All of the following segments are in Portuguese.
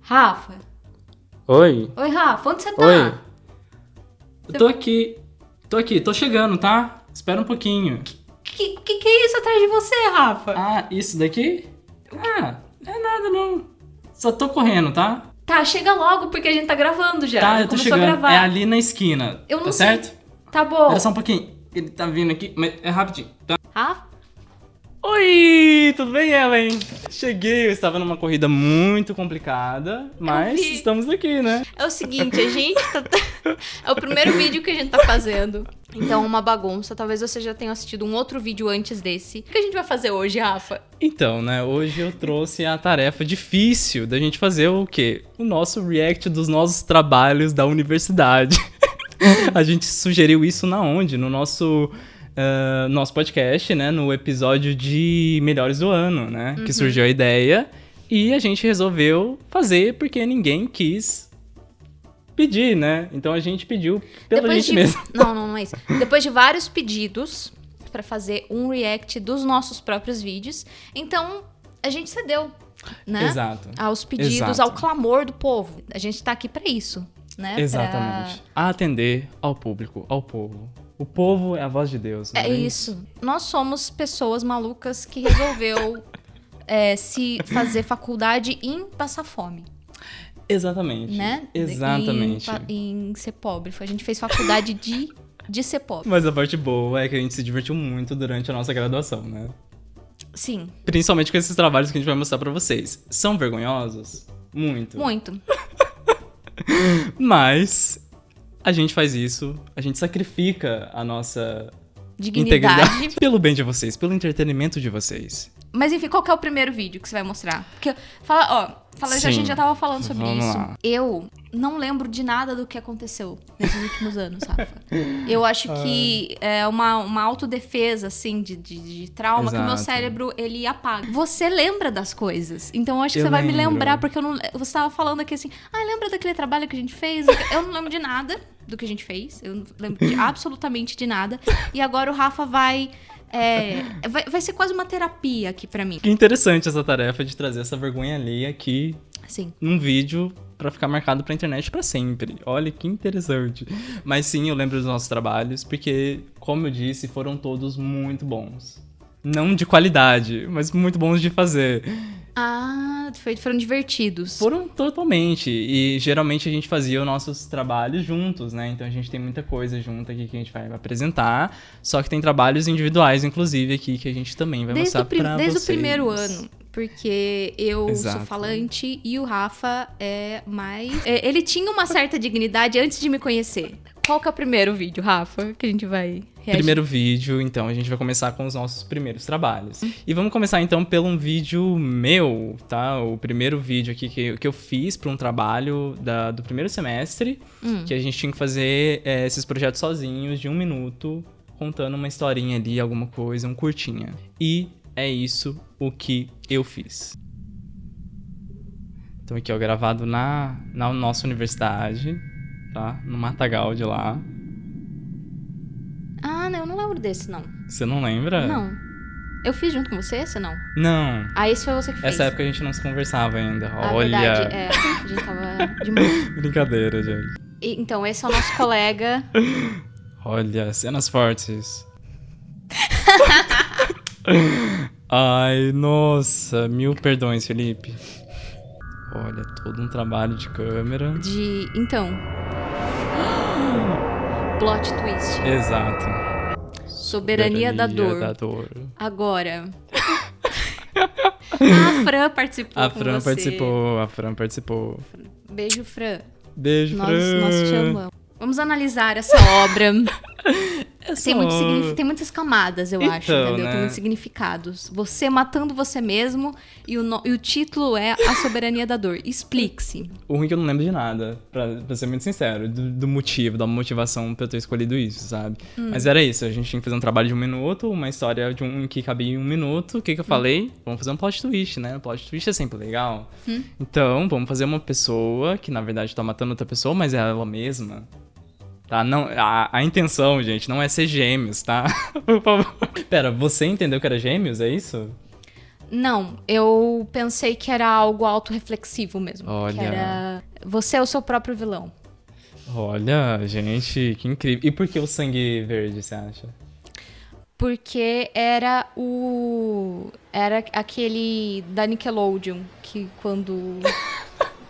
Rafa. Oi. Oi, Rafa, onde você tá? Oi. Eu tô aqui, tô chegando, tá? Espera um pouquinho. Que é isso atrás de você, Rafa? Ah, isso daqui? Ah, não é nada não. Só tô correndo, tá? Tá, chega logo, porque a gente tá gravando já. Tá, eu tô Começou a chegando. gravar. É ali na esquina. Eu não tá sei. certo? Tá bom. Espera só um pouquinho. Ele tá vindo aqui, mas é rapidinho, tá? Rafa? Oi, tudo bem, Ellen? Cheguei, eu estava numa corrida muito complicada, mas vi. estamos aqui, né? É o seguinte, a gente tá... É o primeiro vídeo que a gente tá fazendo. Então, uma bagunça. Talvez você já tenha assistido um outro vídeo antes desse. O que a gente vai fazer hoje, Rafa? Então, né, hoje eu trouxe a tarefa difícil da gente fazer o quê? O nosso react dos nossos trabalhos da universidade. A gente sugeriu isso na onde? No nosso podcast, né, no episódio de Melhores do Ano, né, que surgiu a ideia. E a gente resolveu fazer porque ninguém quis pedir, né? Então a gente pediu pela gente mesmo. Não é isso. Depois de vários pedidos pra fazer um react dos nossos próprios vídeos, então a gente cedeu, né? Exato. Aos pedidos, Exato. ao clamor do povo. A gente tá aqui pra isso, né? Exatamente. A atender ao público, ao povo. O povo é a voz de Deus. Não É isso. Nós somos pessoas malucas que resolveu se fazer faculdade em passar fome. Exatamente. Né? Exatamente. Em ser pobre. A gente fez faculdade de ser pobre. Mas a parte boa é que a gente se divertiu muito durante a nossa graduação, né? Sim. Principalmente com esses trabalhos que a gente vai mostrar pra vocês. São vergonhosos? Muito. Muito. Mas a gente faz isso, a gente sacrifica a nossa Dignidade. integridade pelo bem de vocês, pelo entretenimento de vocês. Mas enfim, qual que é o primeiro vídeo que você vai mostrar? Porque, a Sim. gente já tava falando sobre Vamos isso. lá. Eu não lembro de nada do que aconteceu nesses últimos anos, Rafa. Eu acho que é uma autodefesa, assim, de trauma, que o meu Exato. cérebro, ele apaga. Você lembra das coisas. Então eu acho que Eu você vai me lembro. lembrar, porque você tava falando aqui assim, lembra daquele trabalho que a gente fez? Eu não lembro de nada do que a gente fez. Eu não lembro absolutamente de nada. E agora o Rafa vai ser quase uma terapia aqui pra mim. Que interessante essa tarefa de trazer essa vergonha alheia aqui Sim. num vídeo pra ficar marcado pra internet pra sempre. Olha que interessante. Mas sim, eu lembro dos nossos trabalhos, porque, como eu disse, foram todos muito bons. Não de qualidade, mas muito bons de fazer. Foram divertidos. Foram totalmente. E geralmente a gente fazia os nossos trabalhos juntos, né? Então a gente tem muita coisa junto aqui que a gente vai apresentar. Só que tem trabalhos individuais, inclusive, aqui que a gente também vai mostrar pra vocês. Desde o primeiro ano. Porque eu Exato. sou falante e o Rafa é mais... ele tinha uma certa dignidade antes de me conhecer. Qual que é o primeiro vídeo, Rafa, que a gente vai reagir? Primeiro vídeo, então, a gente vai começar com os nossos primeiros trabalhos. E vamos começar, então, pelo um vídeo meu, tá? O primeiro vídeo aqui que eu fiz para um trabalho do primeiro semestre, que a gente tinha que fazer esses projetos sozinhos, de 1 minuto, contando uma historinha ali, alguma coisa, um curtinha. E é isso o que eu fiz. Então, aqui, ó, gravado na nossa universidade, tá? No Matagal de lá. Não, eu não lembro desse, não. Você não lembra? Não. Eu fiz junto com você, você não? Não. Esse foi você que fez. Essa época a gente não se conversava ainda. Olha. Verdade, a gente tava de mão. Brincadeira, gente. Então, esse é o nosso colega. Olha, cenas fortes. Ai, nossa. 1000 perdões, Felipe. Olha, todo um trabalho de câmera. Então. Plot twist. Exato. Soberania da dor. da dor. Agora. A Fran participou A com Fran você. participou. Beijo, Fran. Beijo, Nós Fran. te amamos. Vamos analisar essa obra. Tem muitas camadas, eu acho, Então, entendeu? né? Tem muitos significados. Você matando você mesmo e o título é A Soberania da Dor. Explique-se. O ruim é que eu não lembro de nada, pra ser muito sincero, do motivo, da motivação pra eu ter escolhido isso, sabe? Mas era isso, a gente tinha que fazer um trabalho de 1 minuto, uma história que cabia em 1 minuto. O que eu falei? Vamos fazer um plot twist, né? O plot twist é sempre legal. Então, vamos fazer uma pessoa que, na verdade, tá matando outra pessoa, mas é ela mesma. Tá? Não, a intenção, gente, não é ser gêmeos, tá? Por favor. Pera, você entendeu que era gêmeos, é isso? Não, eu pensei que era algo autorreflexivo mesmo. Olha. Que era, você é o seu próprio vilão. Olha, gente, que incrível. E por que o sangue verde, você acha? Porque era aquele da Nickelodeon, que quando...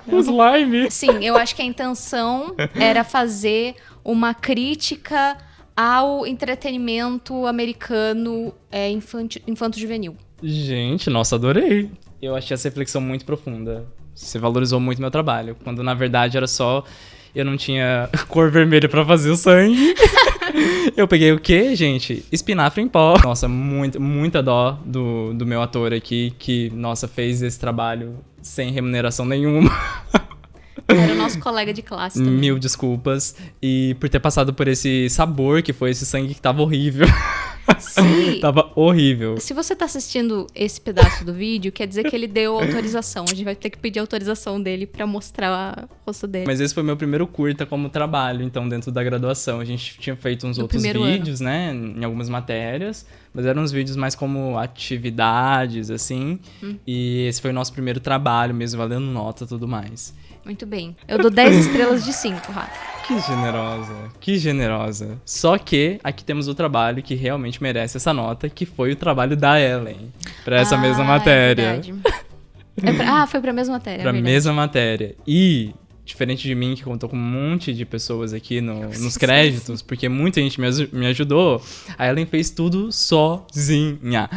O slime. Sim, eu acho que a intenção era fazer uma crítica ao entretenimento americano infanto-juvenil. Gente, nossa, adorei. Eu achei essa reflexão muito profunda. Você valorizou muito meu trabalho, quando na verdade era só... Eu não tinha cor vermelha pra fazer o sangue. Eu peguei o quê, gente? Espinafre em pó. Nossa, muita dó do meu ator aqui, que, nossa, fez esse trabalho sem remuneração nenhuma. Era o nosso colega de classe também. Mil desculpas. E por ter passado por esse sabor que foi esse sangue que tava horrível. Sim. Tava horrível. Se você tá assistindo esse pedaço do vídeo, quer dizer que ele deu autorização. A gente vai ter que pedir autorização dele pra mostrar o rosto dele. Mas esse foi meu primeiro curta como trabalho, então, dentro da graduação. A gente tinha feito uns outros vídeos, né, em algumas matérias, mas eram uns vídeos mais como atividades, assim. E esse foi o nosso primeiro trabalho mesmo, valendo nota e tudo mais. Muito bem. Eu dou 10 estrelas de 5, Rafa. Que generosa, que generosa. Só que aqui temos o trabalho que realmente merece essa nota, que foi o trabalho da Ellen, pra essa mesma matéria. É verdade. Foi pra mesma matéria. Pra mesma matéria. E, diferente de mim, que contou com um monte de pessoas aqui nos créditos, porque muita gente me ajudou, a Ellen fez tudo sozinha.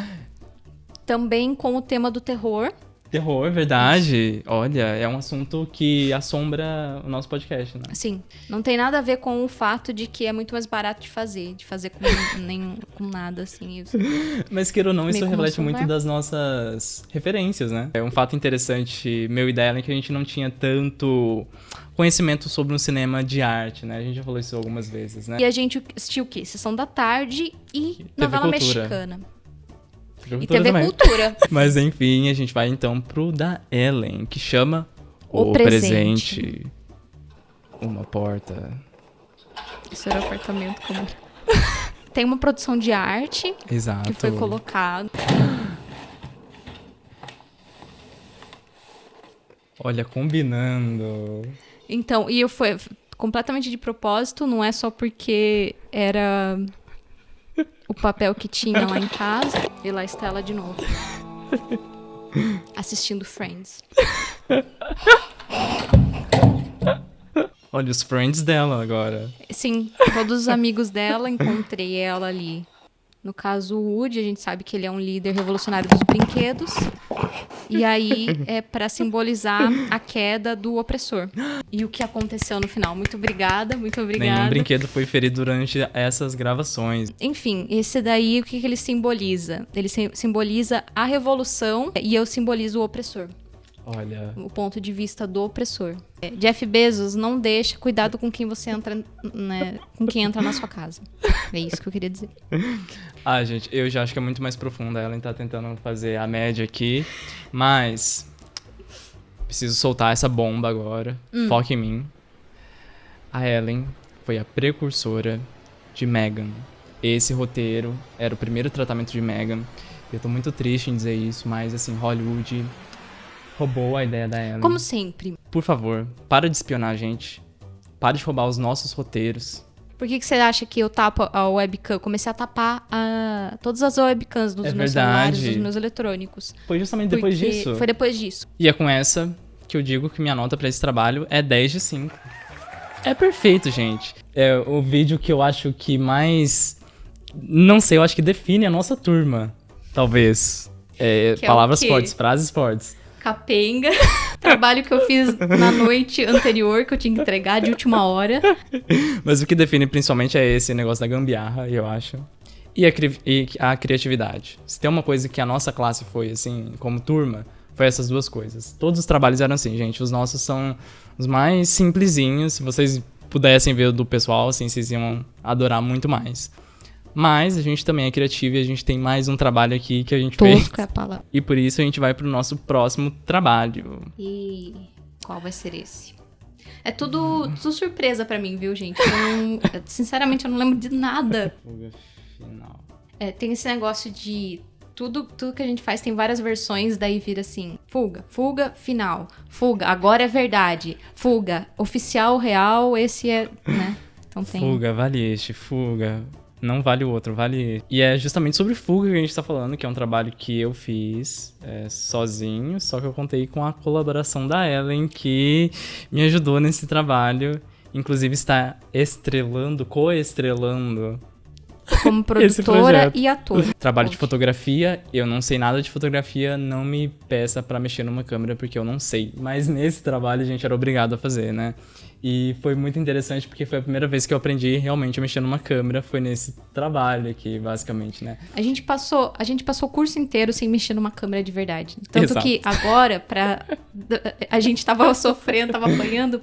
Também com o tema do terror. Terror, verdade. Olha, é um assunto que assombra o nosso podcast, né? Sim. Não tem nada a ver com o fato de que é muito mais barato de fazer com nada, assim. Mas, queira ou não, isso reflete consumo, muito né? das nossas referências, né? É um fato interessante, meu e dela, é que a gente não tinha tanto conhecimento sobre um cinema de arte, né? A gente já falou isso algumas vezes, né? E a gente assistiu o quê? Sessão da Tarde e novela mexicana. E TV também. Cultura. Mas enfim, a gente vai então pro da Ellen, que chama O Presente. Uma porta. Isso era o apartamento comum. Tem uma produção de arte Exato. que foi colocado. Olha, combinando. Então, e eu fui completamente de propósito, não é só porque era o papel que tinha lá em casa. E lá está ela de novo. Assistindo Friends. Olha os friends dela agora. Sim, todos os amigos dela, encontrei ela ali. No caso, o Woody, a gente sabe que ele é um líder revolucionário dos brinquedos. E aí é pra simbolizar a queda do opressor. E o que aconteceu no final. Muito obrigada, muito obrigada. Nenhum brinquedo foi ferido durante essas gravações. Enfim, esse daí, o que ele simboliza? Ele simboliza a revolução e eu simbolizo o opressor. Olha. O ponto de vista do opressor. Jeff Bezos não deixa, cuidado com quem você entra, né, com quem entra na sua casa. É isso que eu queria dizer. Ah, gente, eu já acho que é muito mais profunda. A Ellen tá tentando fazer a média aqui, mas preciso soltar essa bomba agora. Foca em mim. A Ellen foi a precursora de Megan. Esse roteiro era o primeiro tratamento de Megan. Eu tô muito triste em dizer isso, mas assim, Hollywood roubou a ideia da Ellen. Como sempre. Por favor, para de espionar a gente. Para de roubar os nossos roteiros. Por que você acha que eu tapo a webcam? Eu comecei a tapar todas as webcams dos meus celulares, dos meus eletrônicos. Foi justamente depois disso? Foi depois disso. E é com essa que eu digo que minha nota pra esse trabalho é 10 de 5. É perfeito, gente. É o vídeo que eu acho que mais... Não sei, eu acho que define a nossa turma. Talvez. Palavras fortes, frases fortes. Capenga. Trabalho que eu fiz na noite anterior, que eu tinha que entregar de última hora. Mas o que define principalmente é esse negócio da gambiarra, eu acho. E a criatividade. Se tem uma coisa que a nossa classe foi, assim, como turma, foi essas duas coisas. Todos os trabalhos eram assim, gente. Os nossos são os mais simplesinhos. Se vocês pudessem ver o do pessoal, assim, vocês iam adorar muito mais. Mas a gente também é criativo e a gente tem mais um trabalho aqui que a gente fez. Tosco é a palavra. E por isso a gente vai pro nosso próximo trabalho. E qual vai ser esse? É tudo surpresa pra mim, viu, gente? Sinceramente, eu não lembro de nada. Fuga final. Tem esse negócio de Tudo que a gente faz tem várias versões, daí vira assim, fuga, final, fuga, agora é verdade, fuga, oficial, real, esse é, né? Então tem... Fuga, vale este, fuga. Não vale o outro, vale... E é justamente sobre fuga que a gente tá falando, que é um trabalho que eu fiz sozinho, só que eu contei com a colaboração da Ellen, que me ajudou nesse trabalho. Inclusive está coestrelando como produtora e ator. Trabalho de fotografia, eu não sei nada de fotografia, não me peça pra mexer numa câmera, porque eu não sei. Mas nesse trabalho a gente era obrigado a fazer, né? E foi muito interessante, porque foi a primeira vez que eu aprendi realmente a mexer numa câmera, foi nesse trabalho aqui, basicamente, né? A gente passou o curso inteiro sem mexer numa câmera de verdade. Tanto Exato. que agora, a gente tava sofrendo, tava apanhando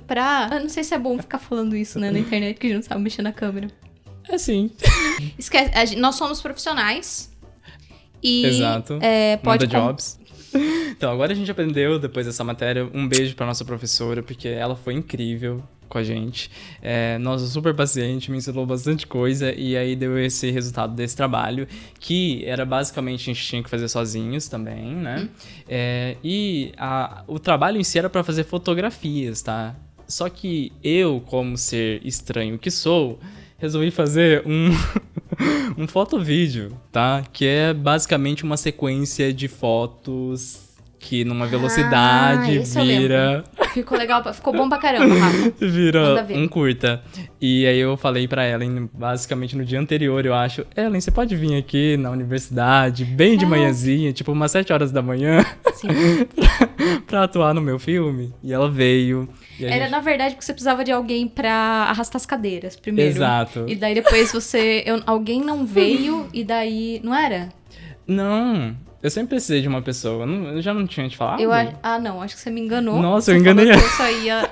eu não sei se é bom ficar falando isso, né, na internet, que a gente não sabe mexer na câmera. É sim. Esquece, nós somos profissionais e... Exato. Pode... Manda jobs. Então, agora a gente aprendeu, depois dessa matéria, um beijo pra nossa professora, porque ela foi incrível com a gente. Nossa, super paciente, me ensinou bastante coisa, e aí deu esse resultado desse trabalho, que era basicamente a gente tinha que fazer sozinhos também, né? O trabalho em si era pra fazer fotografias, tá? Só que eu, como ser estranho que sou, resolvi fazer um fotovídeo, tá? Que é basicamente uma sequência de fotos que numa velocidade vira... Ficou legal, ficou bom pra caramba, Rafa. Vira um curta. E aí eu falei pra Ellen, basicamente no dia anterior, eu acho, Ellen, você pode vir aqui na universidade, bem de manhãzinha, tipo umas 7 horas da manhã, sim. pra atuar no meu filme? E ela veio. E Era, na verdade, porque você precisava de alguém pra arrastar as cadeiras, primeiro. Exato. E daí depois alguém não veio, e daí... Não era? Não... Eu sempre precisei de uma pessoa. Eu já não tinha te falado? Não. Acho que você me enganou. Nossa, eu enganei ela. Eu só ia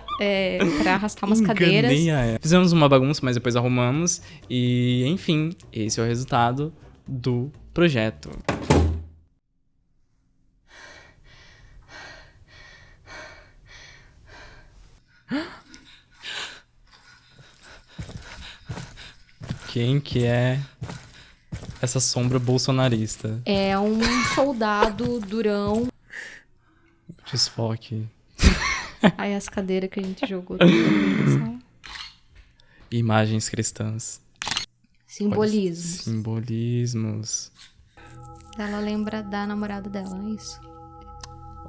pra arrastar umas cadeiras. Fizemos uma bagunça, mas depois arrumamos. E, enfim, esse é o resultado do projeto. Quem que é essa sombra bolsonarista? É um soldado durão. Desfoque. Aí as cadeiras que a gente jogou. Imagens cristãs. Simbolismos. Simbolismos. Ela lembra da namorada dela, é isso?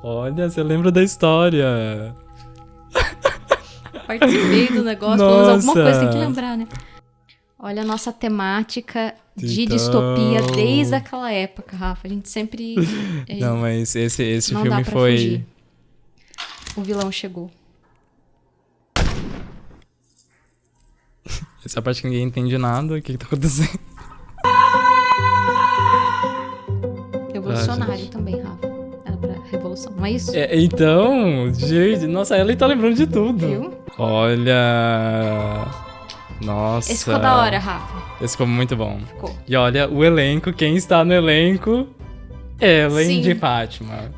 Olha, você lembra da história. Participei do negócio, pelo menos alguma coisa tem que lembrar, né? Olha a nossa temática de distopia desde aquela época, Rafa. A gente sempre... Não, mas esse não filme dá pra foi... fugir. O vilão chegou. Essa parte que ninguém entende nada. O que tá acontecendo? Revolucionário também, Rafa. Era pra revolução, não é isso? Então, gente... Nossa, ela tá lembrando de tudo. Viu? Olha... Nossa. Esse ficou da hora, Rafa. Esse ficou muito bom. Ficou. E olha, o elenco, quem está no elenco... Ellen Sim. de Fátima.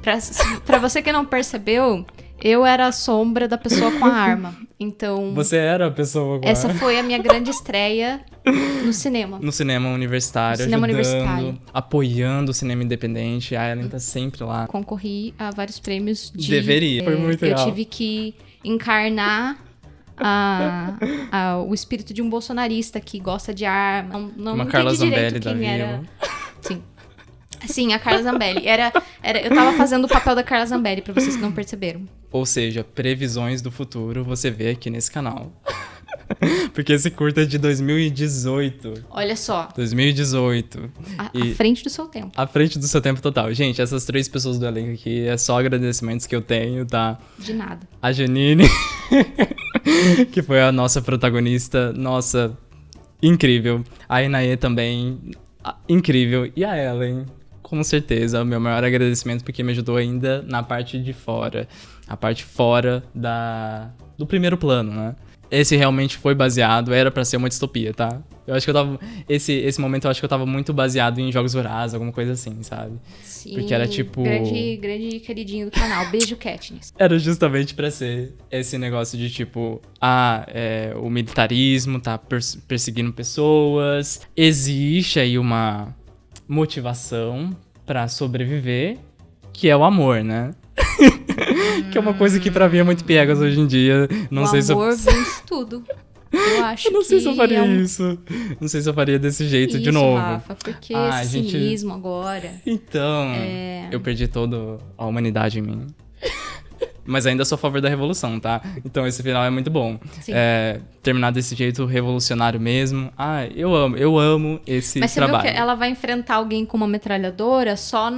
Pra você que não percebeu, eu era a sombra da pessoa com a arma. Então... Você era a pessoa com a Essa arma. foi a minha grande estreia no cinema. No cinema universitário, Cinema ajudando, universitário. apoiando o cinema independente. A Ellen tá sempre lá. Concorri a vários prêmios de... Deveria. Foi muito legal. Eu tive que encarnar o espírito de um bolsonarista que gosta de arma. Não Carla entendi Zambelli direito da quem era. vida. Sim. Sim, a Carla Zambelli. Eu tava fazendo o papel da Carla Zambelli, pra vocês que não perceberam. Ou seja, previsões do futuro você vê aqui nesse canal. Porque esse curta é de 2018. Olha só. 2018. À frente do seu tempo. À frente do seu tempo total. Gente, essas 3 pessoas do elenco aqui é só agradecimentos que eu tenho, tá? De nada. A Janine, que foi a nossa protagonista. Nossa, incrível. A Inaê também, incrível. E a Ellen, com certeza, o meu maior agradecimento, porque me ajudou ainda na parte de fora. A parte fora do primeiro plano, né? Esse realmente foi baseado, era pra ser uma distopia, tá? Eu acho que eu tava... Esse momento eu acho que eu tava muito baseado em Jogos Vorazes, alguma coisa assim, sabe? Sim. Porque era tipo... Grande queridinho do canal. Beijo, Katniss. Era justamente pra ser esse negócio de tipo... o militarismo tá perseguindo pessoas. Existe aí uma motivação pra sobreviver, que é o amor, né? Que é uma coisa que pra mim é muito piegas hoje em dia. Não sei se o amor vence tudo. Eu acho eu não sei se eu faria que isso. Não sei se eu faria desse jeito isso, de novo. Rafa, porque esse gente... cinismo agora... Então, eu perdi toda a humanidade em mim. Mas ainda sou a favor da revolução, tá? Então esse final é muito bom. Sim. Terminar desse jeito revolucionário mesmo. Eu amo esse Mas você trabalho. viu que ela vai enfrentar alguém com uma metralhadora só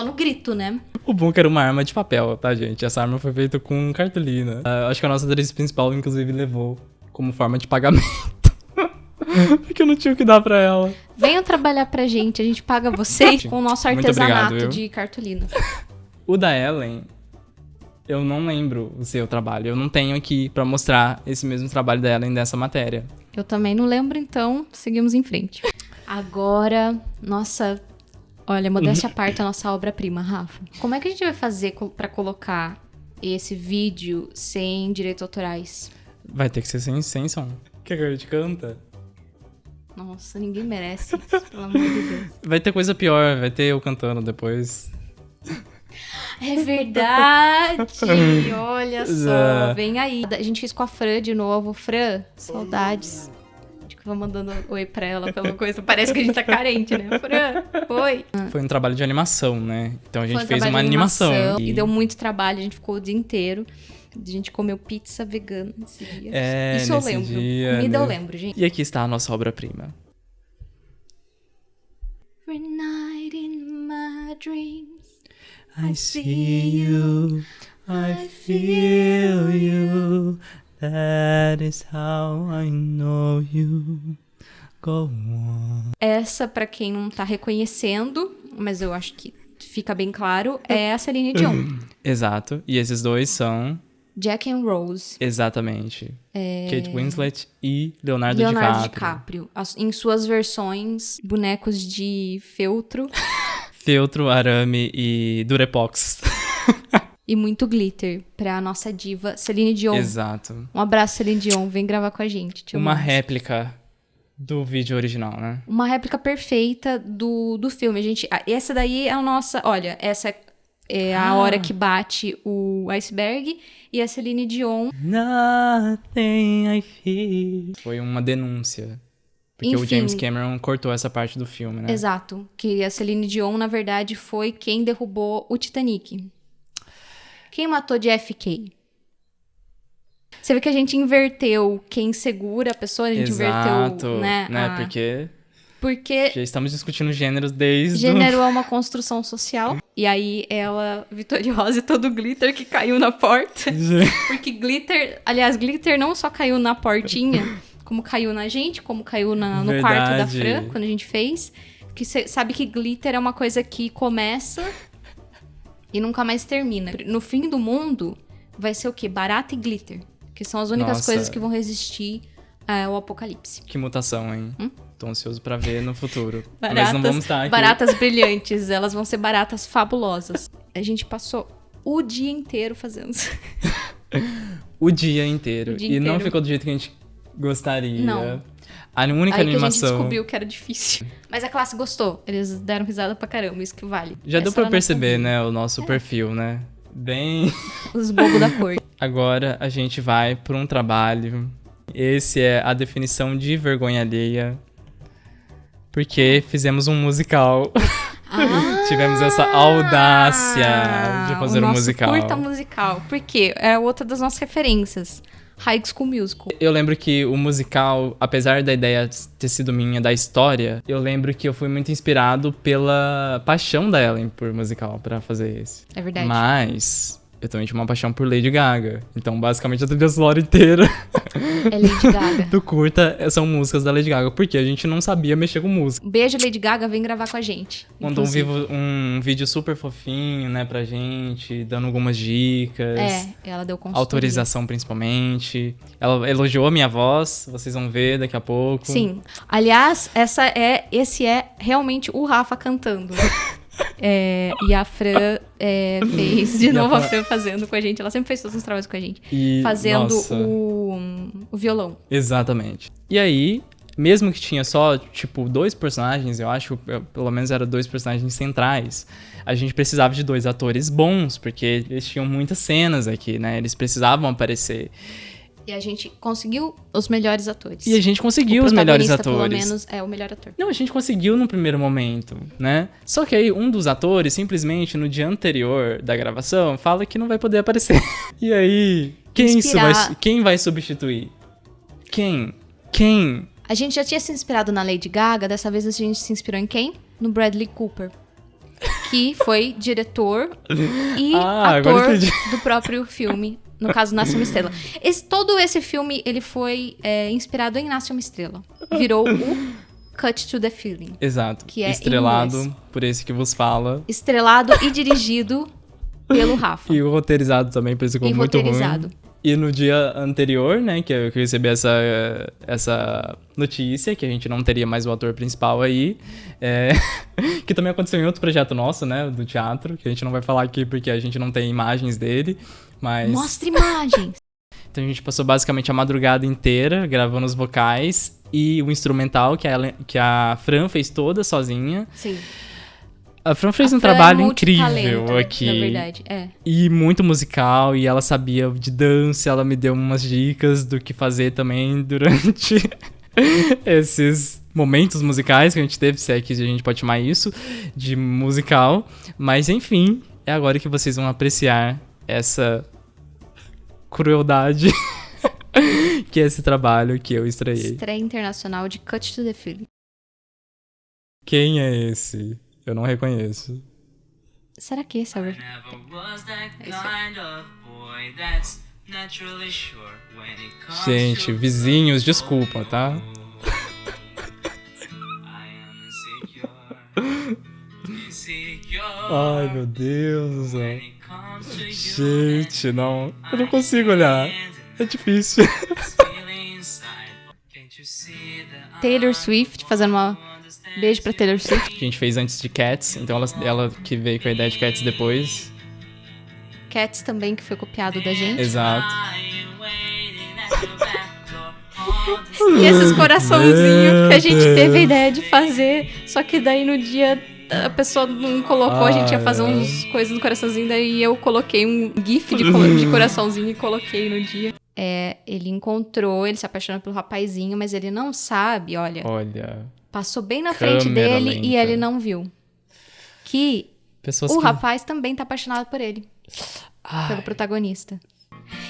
no grito, né? O bom que era uma arma de papel, tá, gente? Essa arma foi feita com cartolina. Acho que a nossa atriz principal, inclusive, levou como forma de pagamento. Porque eu não tinha o que dar pra ela. Venham trabalhar pra gente, a gente paga vocês com o nosso artesanato obrigado, de cartolina. O da Ellen, eu não lembro o seu trabalho. Eu não tenho aqui pra mostrar esse mesmo trabalho da Ellen dessa matéria. Eu também não lembro, então seguimos em frente. Agora, nossa... Olha, modéstia à parte, a nossa obra-prima, Rafa. Como é que a gente vai fazer pra colocar esse vídeo sem direitos autorais? Vai ter que ser sem som. Quer que a gente canta? Nossa, ninguém merece isso, pelo amor de Deus. Vai ter coisa pior, vai ter eu cantando depois. É verdade! Olha só, vem aí. A gente fez com a Fran de novo. Fran, saudades. Vou mandando oi pra ela pela coisa. Parece que a gente tá carente, né? Fran, oi. Foi um trabalho de animação, né? Então a gente Foi um fez uma animação. E deu muito trabalho, a gente ficou o dia inteiro. A gente comeu pizza vegana nesse dia. Isso eu lembro. Comida eu lembro, gente. E aqui está a nossa obra-prima. Every night in my dreams I see you, I feel you. That is how I know you. Go on. Essa, pra quem não tá reconhecendo, mas eu acho que fica bem claro, é a Celine Dion. Exato. E esses dois são... Jack and Rose. Exatamente. Kate Winslet e Leonardo DiCaprio. Em suas versões, bonecos de feltro. Feltro, arame e durepox. E muito glitter pra nossa diva Celine Dion. Exato. Um abraço, Celine Dion. Vem gravar com a gente. Uma réplica do vídeo original, né? Uma réplica perfeita do filme. Gente, essa daí é a nossa... Olha, essa é a hora que bate o iceberg. E a Celine Dion... Nothing I feel. Foi uma denúncia. Porque Enfim, o James Cameron cortou essa parte do filme, né? Exato. Que a Celine Dion, na verdade, foi quem derrubou o Titanic. Quem matou JFK? Você vê que a gente inverteu quem segura a pessoa, a gente inverteu, né? Porque já estamos discutindo gêneros desde... Gênero é uma construção social. E aí ela, vitoriosa e todo glitter que caiu na porta. Porque glitter não só caiu na portinha, como caiu na gente, como caiu no quarto da Fran, quando a gente fez. Que você sabe que glitter é uma coisa que começa... E nunca mais termina. No fim do mundo, vai ser o quê? Barata e glitter. Que são as únicas coisas que vão resistir ao apocalipse. Que mutação, hein? Tô ansioso pra ver no futuro. Baratas, mas não vamos estar aqui. Baratas brilhantes. Elas vão ser baratas fabulosas. A gente passou o dia inteiro fazendo isso. O dia inteiro. E não ficou do jeito que a gente gostaria. Não. A única animação... que a gente descobriu que era difícil. Mas a classe gostou. Eles deram risada pra caramba, isso que vale. Já deu pra perceber, né, o nosso perfil, né? Bem... Os bobos da cor. Agora a gente vai pra um trabalho. Esse é a definição de vergonha alheia. Porque fizemos um musical. Tivemos essa audácia de fazer um musical. Curta musical. Por quê? É outra das nossas referências. High School Musical. Eu lembro que o musical, apesar da ideia ter sido minha, da história, eu lembro que eu fui muito inspirado pela paixão da Ellen por musical pra fazer esse. É verdade. Mas eu também tinha uma paixão por Lady Gaga. Então, basicamente, a trilha sonora inteira é Lady Gaga. do curta são músicas da Lady Gaga, porque a gente não sabia mexer com música. Beijo, Lady Gaga, vem gravar com a gente. Mandou um vídeo super fofinho, né, pra gente, dando algumas dicas. Ela deu consultoria. Autorização, principalmente. Ela elogiou a minha voz, vocês vão ver daqui a pouco. Sim. Aliás, esse é realmente o Rafa cantando. E a Fran fez de novo a Fran fazendo com a gente. Ela sempre fez todos os trabalhos com a gente. Fazendo o violão. Exatamente. E aí, mesmo que tinha só, tipo, 2 personagens, eu acho, pelo menos eram 2 personagens centrais, a gente precisava de 2 atores bons, porque eles tinham muitas cenas aqui, né? Eles precisavam aparecer. E a gente conseguiu os melhores atores. E a gente conseguiu os melhores atores. Pelo menos, é o melhor ator. Não, a gente conseguiu no primeiro momento, né? Só que aí um dos atores, simplesmente no dia anterior da gravação, fala que não vai poder aparecer. E aí, quem vai substituir? Quem? A gente já tinha se inspirado na Lady Gaga, dessa vez a gente se inspirou em quem? No Bradley Cooper. Que foi diretor e ator do próprio filme. No caso, Nasce Uma Estrela. Todo esse filme, ele foi inspirado em Nasce Uma Estrela. Virou o Cut to the Feeling. Exato. Que é estrelado por esse que vos fala. Estrelado e dirigido pelo Rafa. E o roteirizado também, por isso ficou muito ruim. E no dia anterior, né, que eu recebi essa notícia, que a gente não teria mais o ator principal aí, que também aconteceu em outro projeto nosso, né, do teatro, que a gente não vai falar aqui porque a gente não tem imagens dele, mas... Mostra imagens! Então a gente passou basicamente a madrugada inteira gravando os vocais e o instrumental, que a Fran fez toda sozinha. Sim. A Fran fez um trabalho incrível na aqui. Na verdade, E muito musical, e ela sabia de dança, ela me deu umas dicas do que fazer também durante esses momentos musicais que a gente teve, se é que a gente pode chamar isso de musical. Mas enfim, é agora que vocês vão apreciar essa crueldade que é esse trabalho que eu estreiei. Estreia internacional de Cut to the Feeling. Quem é esse? Eu não reconheço. Será que esse é o... Gente, vizinhos, desculpa, tá? Ai, meu Deus do céu. Gente, não. Eu não consigo olhar. É difícil. Taylor Swift fazendo uma... Beijo pra Taylor Swift. A gente fez antes de Cats, então ela que veio com a ideia de Cats depois. Cats também, que foi copiado da gente. Exato. E esses coraçãozinhos que a gente teve a ideia de fazer, só que daí no dia a pessoa não colocou, a gente ia fazer uns coisas no coraçãozinho, daí eu coloquei um gif de coraçãozinho e coloquei no dia. Ele se apaixonou pelo rapazinho, mas ele não sabe, olha... Passou bem na frente dele lenta. E ele não viu. Que rapaz também tá apaixonado por ele. Pelo protagonista.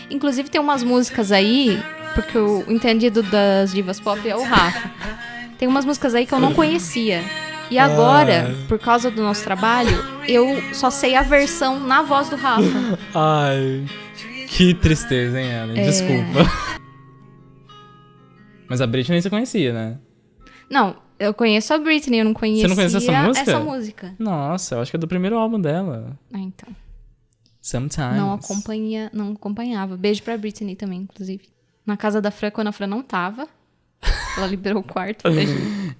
Inclusive tem umas músicas aí, porque o entendido das divas pop é o Rafa. Tem umas músicas aí que eu não conhecia. E agora, por causa do nosso trabalho, eu só sei a versão na voz do Rafa. Ai, que tristeza, hein, Ellen? Desculpa. Mas a Britney você conhecia, né? Não, eu conheço a Britney, eu não conhecia... Você não conhece essa música? Nossa, eu acho que é do primeiro álbum dela. Então. Sometimes. Não acompanhava. Beijo pra Britney também, inclusive. Na casa da Fran, quando a Fran não tava, ela liberou o quarto pra gente.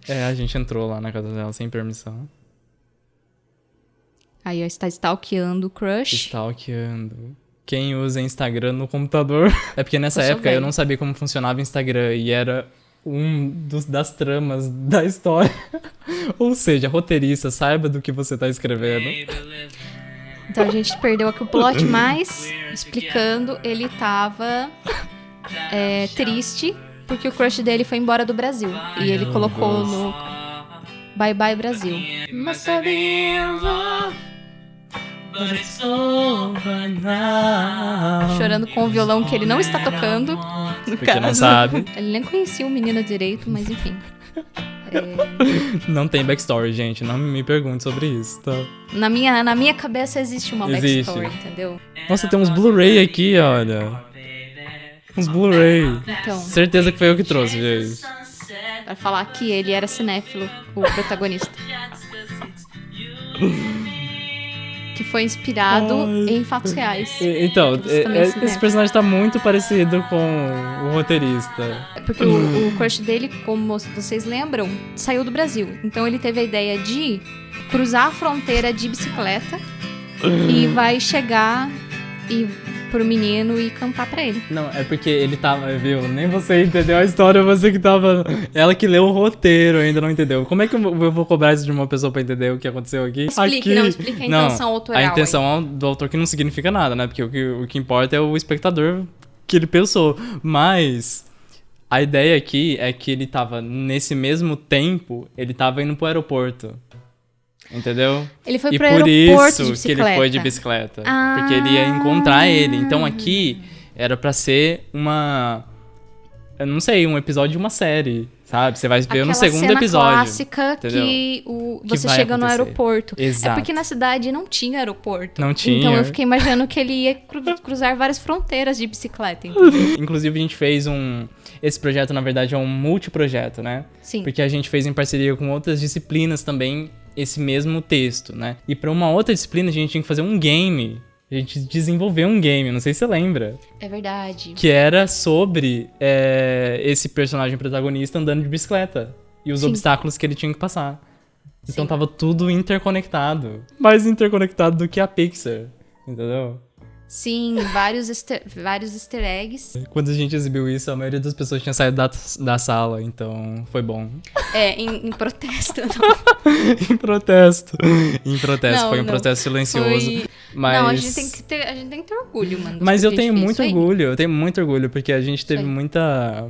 A gente entrou lá na casa dela sem permissão. Aí, ó, está stalkeando o crush. Stalkeando. Quem usa Instagram no computador? É porque nessa época eu não sabia como funcionava o Instagram e era... das tramas da história. Ou seja, roteirista, saiba do que você tá escrevendo. Então a gente perdeu aqui o plot, mas explicando, ele tava triste porque o crush dele foi embora do Brasil. E ele colocou no Bye Bye Brasil. Must have been love, but it's over now. Chorando com o violão que ele não está tocando. Porque não sabe. Ele nem conhecia o menino direito, mas enfim. Não tem backstory, gente. Não me pergunte sobre isso, tá? Na minha cabeça existe uma backstory, entendeu? Nossa, tem uns Blu-ray aqui, olha. Uns Blu-ray. Então, certeza que foi eu que trouxe, gente. Pra falar que ele era cinéfilo, o protagonista. Que foi inspirado em fatos reais. Então, esse personagem tá muito parecido com o roteirista. Porque o crush dele, como vocês lembram, saiu do Brasil. Então ele teve a ideia de cruzar a fronteira de bicicleta e vai chegar e pro menino e cantar pra ele. Não, é porque ele tava, viu? Nem você entendeu a história, você que tava... Ela que leu o roteiro ainda não entendeu. Como é que eu vou cobrar isso de uma pessoa pra entender o que aconteceu aqui? Explique a intenção autoral. A intenção do autor que não significa nada, né? Porque o que importa é o espectador que ele pensou. Mas a ideia aqui é que ele tava, nesse mesmo tempo, ele tava indo pro aeroporto. Entendeu? Ele foi e pro por aeroporto isso de que ele foi de bicicleta. Porque ele ia encontrar ele. Então aqui era pra ser eu não sei, um episódio de uma série, sabe? Você vai ver no segundo episódio. Clássica entendeu? que você vai chega no acontecer. aeroporto. Exato. É porque na cidade não tinha aeroporto. Não tinha. Então eu fiquei imaginando que ele ia cruzar várias fronteiras de bicicleta. Entendeu? Inclusive a gente fez esse projeto, na verdade, é um multiprojeto, né? Sim. Porque a gente fez em parceria com outras disciplinas também esse mesmo texto, né? E pra uma outra disciplina a gente tinha que fazer um game. A gente desenvolveu um game, não sei se você lembra. É verdade. Que era sobre esse personagem protagonista andando de bicicleta. E os obstáculos que ele tinha que passar. Então tava tudo interconectado. Mais interconectado do que a Pixar, entendeu? Sim, vários easter eggs. Quando a gente exibiu isso, a maioria das pessoas tinha saído da sala, então foi bom. Em protesto. Em protesto. Não, foi um protesto silencioso. Mas... Não, a gente tem que ter orgulho, mano. Mas eu tenho muito orgulho, porque a gente teve muita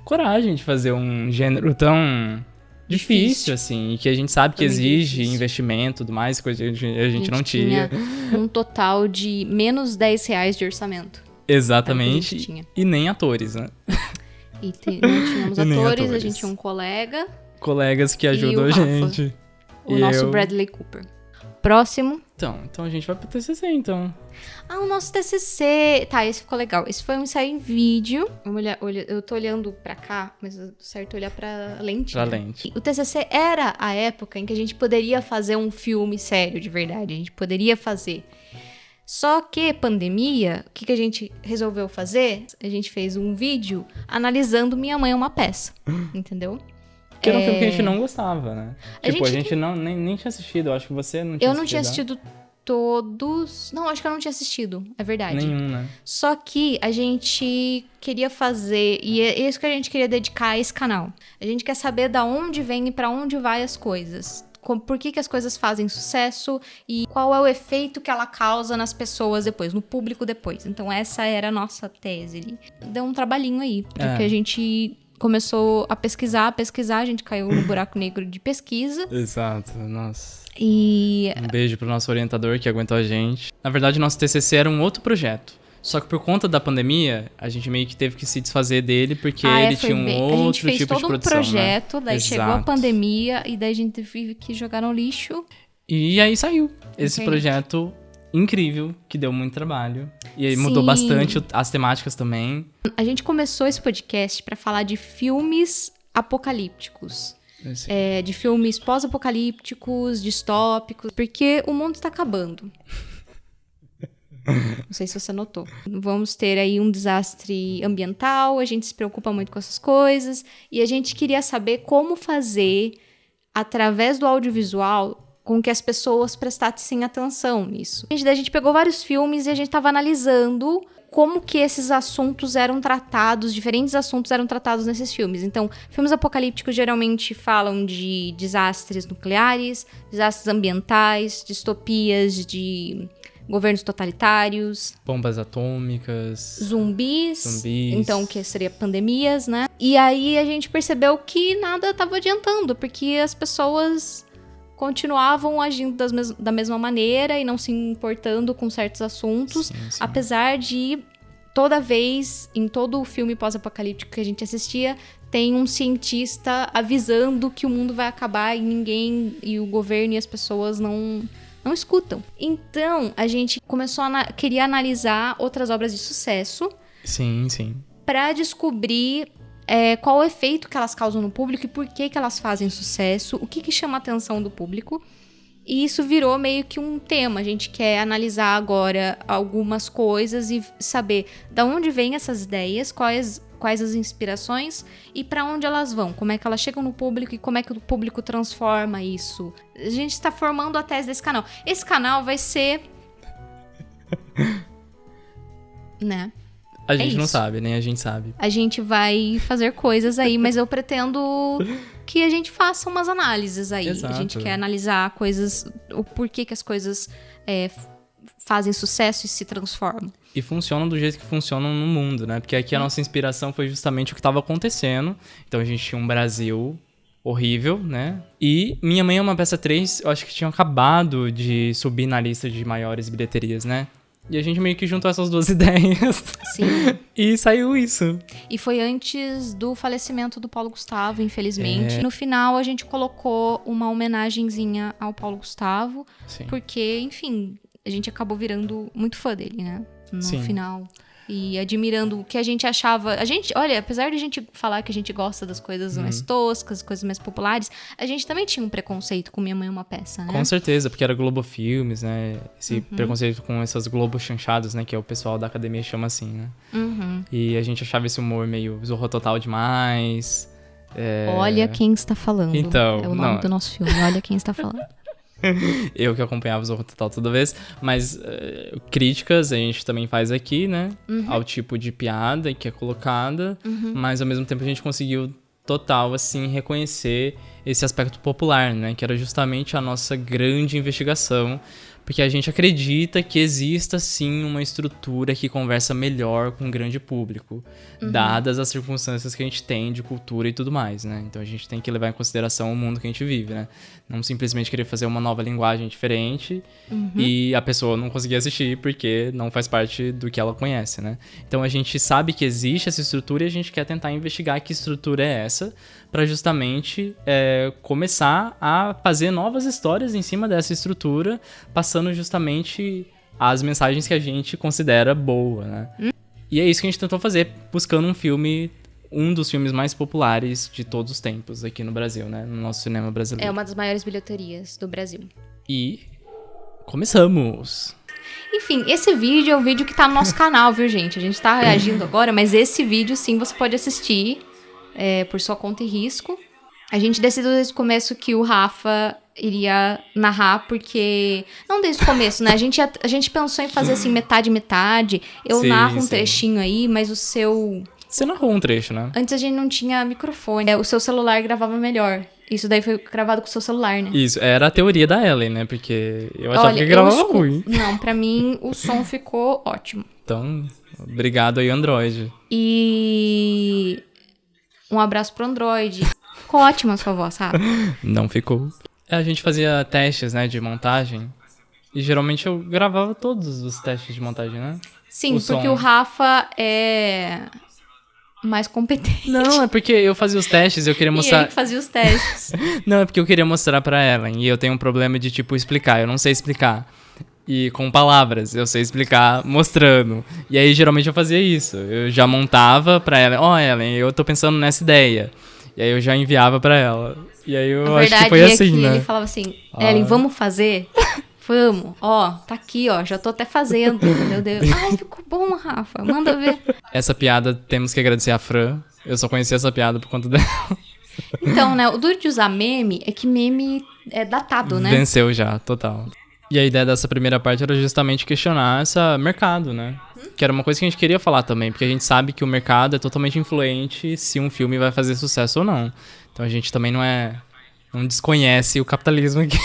coragem de fazer um gênero tão difícil, assim, e que a gente sabe que exige investimento e tudo mais, coisa que a gente não tinha. Um total de menos R$10 de orçamento. Exatamente. E nem atores, né? E não tínhamos atores, a gente tinha um colega. Colegas que ajudam a gente. O nosso Bradley Cooper. Próximo. Então a gente vai pro TCC, então. O nosso TCC... Tá, esse ficou legal. Esse foi um ensaio em vídeo. Vamos olhar, eu tô olhando pra cá, mas é certo olhar pra lente. Pra lente. O TCC era a época em que a gente poderia fazer um filme sério, de verdade. A gente poderia fazer. Só que, pandemia, o que a gente resolveu fazer? A gente fez um vídeo analisando Minha Mãe é uma Peça. Entendeu? Que era um filme que a gente não gostava, né? A gente nem tinha assistido. Eu acho que você não tinha assistido. Eu não tinha assistido todos... Não, acho que eu não tinha assistido. É verdade. Nenhum, né? Só que a gente queria fazer... E é isso que a gente queria dedicar a esse canal. A gente quer saber da onde vem e pra onde vai as coisas. Por que as coisas fazem sucesso e qual é o efeito que ela causa nas pessoas depois, no público depois. Então essa era a nossa tese. Deu um trabalhinho aí, porque a gente começou a pesquisar, a gente caiu no buraco negro de pesquisa. Exato, nossa. E... Um beijo pro nosso orientador que aguentou a gente. Na verdade, nosso TCC era um outro projeto. Só que por conta da pandemia, a gente meio que teve que se desfazer dele, porque ele tinha um outro tipo de produção, A gente fez todo um projeto, né? Daí chegou a pandemia, e daí a gente teve que jogar no lixo. E aí saiu esse projeto incrível, que deu muito trabalho. E aí mudou bastante as temáticas também. A gente começou esse podcast pra falar de filmes apocalípticos. De filmes pós-apocalípticos, distópicos, porque o mundo tá acabando. Não sei se você notou. Vamos ter aí um desastre ambiental, a gente se preocupa muito com essas coisas, e a gente queria saber como fazer, através do audiovisual, com que as pessoas prestassem atenção nisso. A gente pegou vários filmes e a gente estava analisando como que esses assuntos eram tratados, diferentes assuntos eram tratados nesses filmes. Então, filmes apocalípticos geralmente falam de desastres nucleares, desastres ambientais, distopias de governos totalitários, bombas atômicas, zumbis, então que seria pandemias, né? E aí a gente percebeu que nada estava adiantando, porque as pessoas continuavam agindo da mesma maneira e não se importando com certos assuntos, apesar de toda vez, em todo o filme pós-apocalíptico que a gente assistia, tem um cientista avisando que o mundo vai acabar e o governo e as pessoas não escutam. Então, a gente começou queria analisar outras obras de sucesso. Sim. Para descobrir qual o efeito que elas causam no público e por que elas fazem sucesso, o que chama a atenção do público. E isso virou meio que um tema. A gente quer analisar agora algumas coisas e saber de onde vêm essas ideias, quais as inspirações e para onde elas vão, como é que elas chegam no público e como é que o público transforma isso. A gente está formando a tese desse canal. Esse canal vai ser né? A gente não isso. sabe, nem a gente sabe. A gente vai fazer coisas aí, mas eu pretendo que a gente faça umas análises aí. Exato. A gente quer analisar coisas, o porquê que as coisas fazem sucesso e se transformam. E funcionam do jeito que funcionam no mundo, né? Porque aqui a nossa inspiração foi justamente o que estava acontecendo. Então a gente tinha um Brasil horrível, né? E Minha Mãe é uma Peça 3, eu acho que tinha acabado de subir na lista de maiores bilheterias, né? E a gente meio que juntou essas duas ideias. Sim. E saiu isso. E foi antes do falecimento do Paulo Gustavo, infelizmente. No final, a gente colocou uma homenagenzinha ao Paulo Gustavo. Sim. Porque, enfim, a gente acabou virando muito fã dele, né? No Sim. final. E admirando o que a gente achava. Olha, apesar de a gente falar que a gente gosta das coisas mais toscas, coisas mais populares, a gente também tinha um preconceito com Minha Mãe é uma Peça, né? Com certeza, porque era Globo Filmes, né? Esse preconceito com essas Globo chanchadas, né? Que é o pessoal da academia chama assim, né? E a gente achava esse humor meio Zorro Total demais. Olha quem está falando. Então, é o nome do nosso filme. Olha quem está falando. Eu que acompanhava o Zorro Total toda vez. Mas críticas a gente também faz aqui, né? Ao tipo de piada que é colocada. Mas ao mesmo tempo a gente conseguiu total, assim, reconhecer esse aspecto popular, né? Que era justamente a nossa grande investigação. Porque a gente acredita que exista, sim, uma estrutura que conversa melhor com o grande público, dadas as circunstâncias que a gente tem de cultura e tudo mais, né? Então a gente tem que levar em consideração o mundo que a gente vive, né? Não simplesmente querer fazer uma nova linguagem diferente e a pessoa não conseguir assistir porque não faz parte do que ela conhece, né? Então a gente sabe que existe essa estrutura e a gente quer tentar investigar que estrutura é essa para justamente começar a fazer novas histórias em cima dessa estrutura, passando justamente as mensagens que a gente considera boa, né? E é isso que a gente tentou fazer, buscando um dos filmes mais populares de todos os tempos aqui no Brasil, né? No nosso cinema brasileiro. É uma das maiores bilheterias do Brasil. E começamos! Enfim, esse vídeo é um vídeo que tá no nosso canal, viu, gente? A gente tá reagindo agora, mas esse vídeo, sim, você pode assistir por sua conta e risco. A gente decidiu desde o começo que o Rafa iria narrar, porque... Não desde o começo, né? A gente pensou em fazer, assim, metade. Eu Sim, narro um sim. trechinho aí, mas o seu... Você narrou um trecho, né? Antes a gente não tinha microfone. O seu celular gravava melhor. Isso daí foi gravado com o seu celular, né? Isso, era a teoria da Ellen, né? Porque eu achava que gravava ruim. Não, pra mim o som ficou ótimo. Então, obrigado aí, Android. E... um abraço pro Android. Ficou ótima a sua voz, sabe? Não ficou. A gente fazia testes, né, de montagem. E geralmente eu gravava todos os testes de montagem, né? Sim, O porque som. o Rafa é mais competente. Não, é porque eu fazia os testes e eu queria E ele mostrar... que fazia os testes. Não, é porque eu queria mostrar pra Ellen. E eu tenho um problema de, tipo, explicar. Eu não sei explicar. E com palavras, eu sei explicar mostrando. E aí, geralmente, eu fazia isso. Eu já montava pra Ellen. Ellen, eu tô pensando nessa ideia. E aí, eu já enviava pra ela. E aí, eu acho que foi assim, que né? ele falava assim, Ellen, vamos fazer? Vamos. Ó, tá aqui, ó. Já tô até fazendo. Meu Deus. Ai, ficou bom, Rafa. Manda ver. Essa piada, temos que agradecer a Fran. Eu só conheci essa piada por conta dela. Então, né, o duro de usar meme é que meme é datado, né? Venceu já, total. E a ideia dessa primeira parte era justamente questionar esse mercado, né? Que era uma coisa que a gente queria falar também, porque a gente sabe que o mercado é totalmente influente se um filme vai fazer sucesso ou não. Então a gente também não desconhece o capitalismo aqui.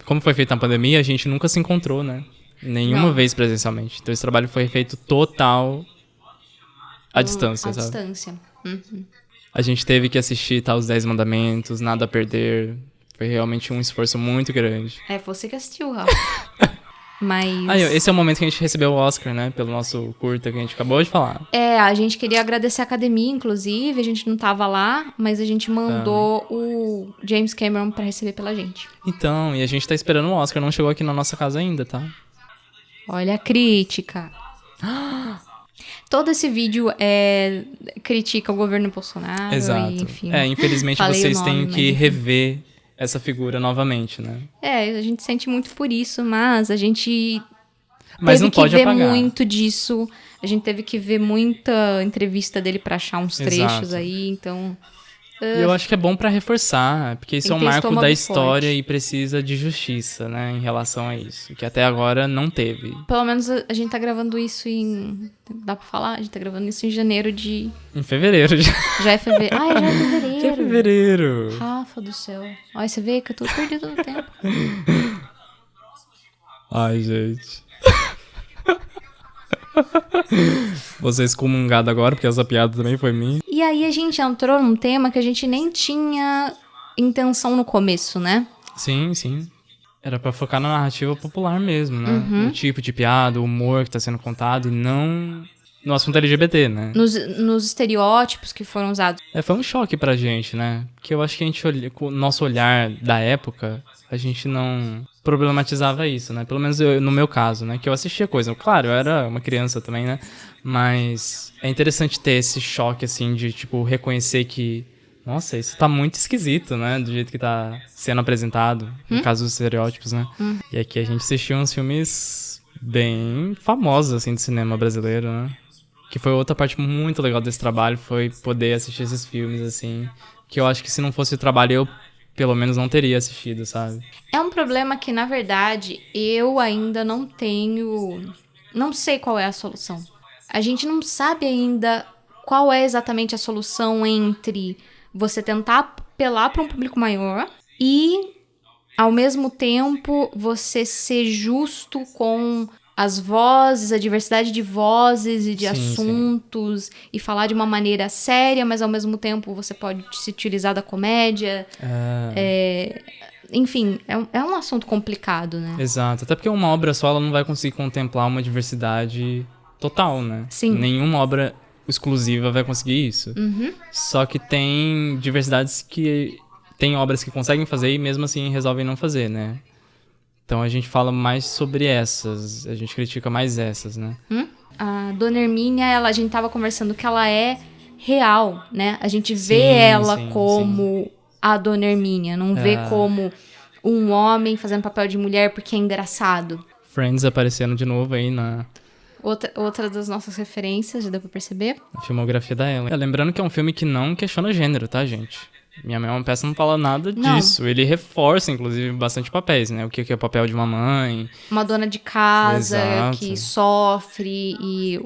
Como foi feito na pandemia, a gente nunca se encontrou, né? Nenhuma vez presencialmente. Então esse trabalho foi feito total à distância, À sabe? distância. A gente teve que assistir Os 10 Mandamentos, Nada a Perder. Foi realmente um esforço muito grande. É você que assistiu, Rafa. Mas... Esse é o momento que a gente recebeu o Oscar, né? Pelo nosso curta que a gente acabou de falar. a gente queria agradecer a academia, inclusive. A gente não tava lá, mas a gente mandou o James Cameron pra receber pela gente. Então, e a gente tá esperando o Oscar. Não chegou aqui na nossa casa ainda, tá? Olha a crítica. Todo esse vídeo critica o governo Bolsonaro. Exato. E, enfim, Infelizmente falei vocês o nome, têm mas que enfim. rever essa figura novamente, né? A gente sente muito por isso, mas a gente Mas teve não que pode ver apagar. muito disso. A gente teve que ver muita entrevista dele pra achar uns trechos Exato. aí, então... E eu acho que é bom pra reforçar, porque isso é um Tem que ter marco da estômago história forte. e precisa de justiça, né, em relação a isso, que até agora não teve. Pelo menos a gente tá gravando isso em... Dá pra falar? A gente tá gravando isso em janeiro de... Em fevereiro já. Já é fevereiro. Ai, já é fevereiro. Já é fevereiro. Rafa do céu. Olha, você vê que eu tô perdido no tempo. Ai, gente. Vou ser excomungado agora, porque essa piada também foi minha. E aí a gente entrou num tema que a gente nem tinha intenção no começo, né? Sim, sim. Era pra focar na narrativa popular mesmo, né? O tipo de piada, o humor que tá sendo contado e não no assunto LGBT, né? Nos estereótipos que foram usados. Foi um choque pra gente, né? Porque eu acho que a gente, com o nosso olhar da época, a gente não problematizava isso, né? Pelo menos no meu caso, né? Que eu assistia coisa. Claro, eu era uma criança também, né? Mas é interessante ter esse choque, assim, de, tipo, reconhecer que... Nossa, isso tá muito esquisito, né? Do jeito que tá sendo apresentado, no caso dos estereótipos, né? E aqui a gente assistiu uns filmes bem famosos, assim, do cinema brasileiro, né? Que foi outra parte muito legal desse trabalho, foi poder assistir esses filmes, assim, que eu acho que se não fosse o trabalho, eu, pelo menos, não teria assistido, sabe? É um problema que, na verdade, eu ainda não tenho... Não sei qual é a solução. A gente não sabe ainda qual é exatamente a solução entre você tentar apelar para um público maior e, ao mesmo tempo, você ser justo com as vozes, a diversidade de vozes e de assuntos, e falar de uma maneira séria, mas ao mesmo tempo você pode se utilizar da comédia. Enfim, é um assunto complicado, né? Exato. Até porque uma obra só ela não vai conseguir contemplar uma diversidade total, né? Sim. Nenhuma obra exclusiva vai conseguir isso. Só que tem diversidades que... Tem obras que conseguem fazer e mesmo assim resolvem não fazer, né? Então a gente fala mais sobre essas, a gente critica mais essas, né? A Dona Hermínia, a gente tava conversando que ela é real, né? A gente vê Sim, ela sim, como a Dona Hermínia, não vê como um homem fazendo papel de mulher porque é engraçado. Friends aparecendo de novo aí na Outra das nossas referências, já deu pra perceber? filmografia da Ellen. Lembrando que é um filme que não questiona gênero, tá, gente? Minha Mãe é uma Peça não fala nada disso. Ele reforça, inclusive, bastante papéis, né? O que é o papel de uma mãe. Uma dona de casa Exato. que sofre e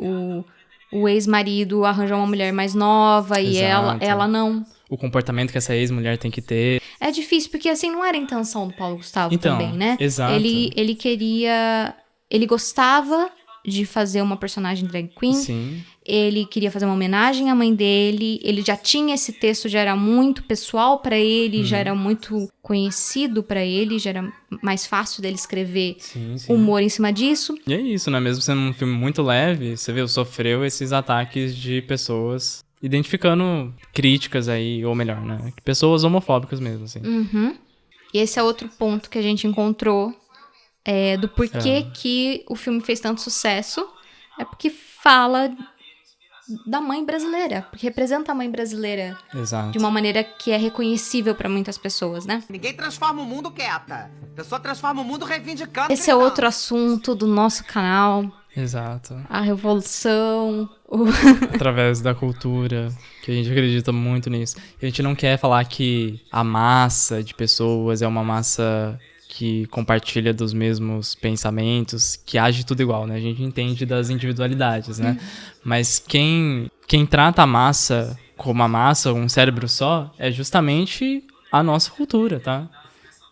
o ex-marido arranja uma mulher mais nova e Exato. ela não. O comportamento que essa ex-mulher tem que ter. É difícil, porque assim, não era a intenção do Paulo Gustavo Então, também, né? exato. Ele queria... Ele gostava de fazer uma personagem drag queen. Sim. Ele queria fazer uma homenagem à mãe dele. Ele já tinha esse texto, já era muito pessoal pra ele, já era muito conhecido pra ele, já era mais fácil dele escrever Sim. humor em cima disso. E é isso, né? Mesmo sendo um filme muito leve, você viu, sofreu esses ataques de pessoas identificando críticas aí, ou melhor, né? Pessoas homofóbicas mesmo, assim. E esse é outro ponto que a gente encontrou do porquê que o filme fez tanto sucesso. É porque fala da mãe brasileira, porque representa a mãe brasileira Exato. de uma maneira que é reconhecível pra muitas pessoas, né? Ninguém transforma o mundo quieta. A pessoa transforma o mundo reivindicando. Esse é outro assunto do nosso canal, Exato. a revolução, Através da cultura, que a gente acredita muito nisso. E a gente não quer falar que a massa de pessoas é uma massa que compartilha dos mesmos pensamentos, que age tudo igual, né? A gente entende das individualidades, né? Mas quem trata a massa como a massa, um cérebro só, é justamente a nossa cultura, tá?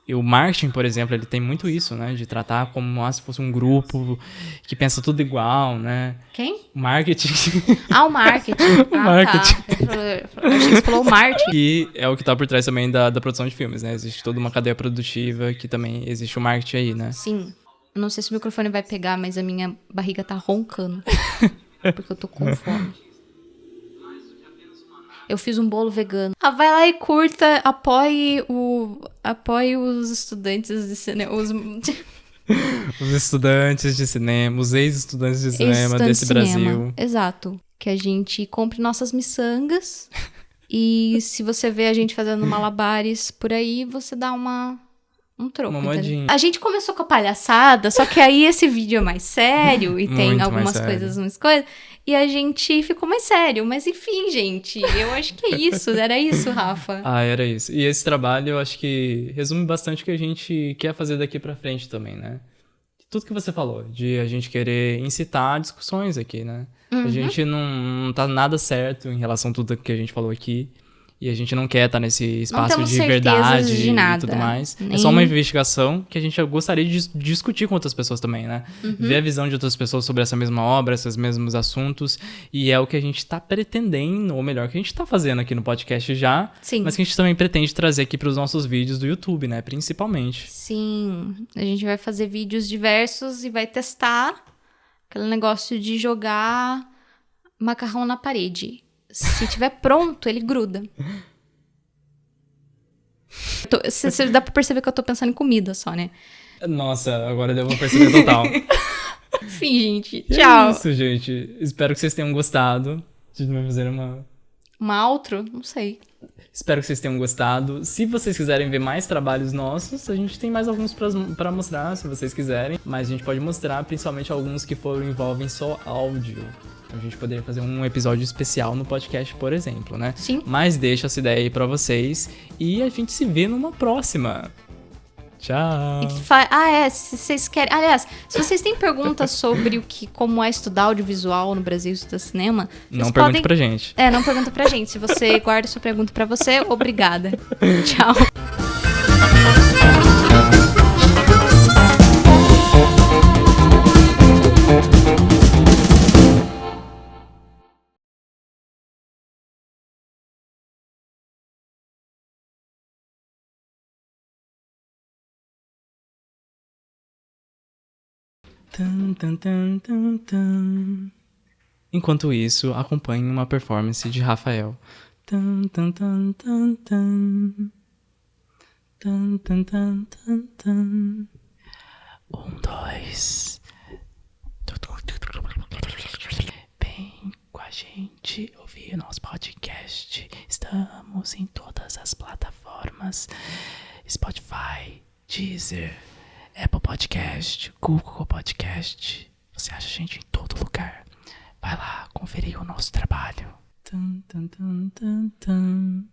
E o marketing, por exemplo, ele tem muito isso, né? De tratar como se fosse um grupo que pensa tudo igual, né? Quem? O marketing. O marketing. Marketing. Tá. Eu achei que você falou marketing. Que é o que tá por trás também da produção de filmes, né? Existe toda uma cadeia produtiva que também existe o marketing aí, né? Sim. Eu não sei se o microfone vai pegar, mas a minha barriga tá roncando. Porque eu tô com fome. Eu fiz um bolo vegano. Vai lá e curta, apoie os estudantes de cinema. Os estudantes de cinema, os ex-estudantes de cinema desse Brasil. Exato. Que a gente compre nossas miçangas. E se você vê a gente fazendo malabares por aí, você dá uma Um troco, Uma entendeu? moedinha. A gente começou com a palhaçada, só que aí esse vídeo é mais sério e tem Muito algumas mais sério. coisas, umas coisas, e a gente ficou mais sério. Mas enfim, gente, eu acho que é isso. Era isso, Rafa. Ah, era isso. E esse trabalho, eu acho que resume bastante o que a gente quer fazer daqui pra frente também, né? Tudo que você falou, de a gente querer incitar discussões aqui, né? A gente não tá nada certo em relação a tudo que a gente falou aqui. E a gente não quer estar nesse espaço temos de certezas verdade de nada, e tudo mais. nem- É só uma investigação que a gente gostaria de discutir com outras pessoas também, né? Ver a visão de outras pessoas sobre essa mesma obra, esses mesmos assuntos. E é o que a gente tá pretendendo, ou melhor, que a gente tá fazendo aqui no podcast já. Sim. Mas que a gente também pretende trazer aqui pros nossos vídeos do YouTube, né? Principalmente. Sim, a gente vai fazer vídeos diversos e vai testar aquele negócio de jogar macarrão na parede. Se tiver pronto, ele gruda. Dá pra perceber que eu tô pensando em comida só, né? Nossa, agora deu pra perceber total. Enfim, gente. E Tchau. É isso, gente. Espero que vocês tenham gostado. A gente vai fazer uma... Uma outro? Não sei. Espero que vocês tenham gostado. Se vocês quiserem ver mais trabalhos nossos, a gente tem mais alguns pra mostrar, se vocês quiserem. Mas a gente pode mostrar principalmente alguns que envolvem só áudio. A gente poderia fazer um episódio especial no podcast, por exemplo, né? Sim. Mas deixo essa ideia aí pra vocês. E a gente se vê numa próxima. Tchau. Se vocês querem... Aliás, se vocês têm perguntas sobre como é estudar audiovisual no Brasil, estudar cinema... Não vocês pergunte pra gente. não pergunta pra gente. Se você guarda sua pergunta pra você, obrigada. Tchau. Tan, tan, tan, tan, tan. Enquanto isso, acompanhe uma performance de Rafael. Tan, tan, tan, tan, tan. Tan, tan, tan, tan, tan. 1, 2. Vem com a gente ouvir nosso podcast. Estamos em todas as plataformas: Spotify, Deezer, Apple Podcast, Google Podcast. Você acha a gente em todo lugar. Vai lá conferir o nosso trabalho. Tan, tan, tan, tan, tan.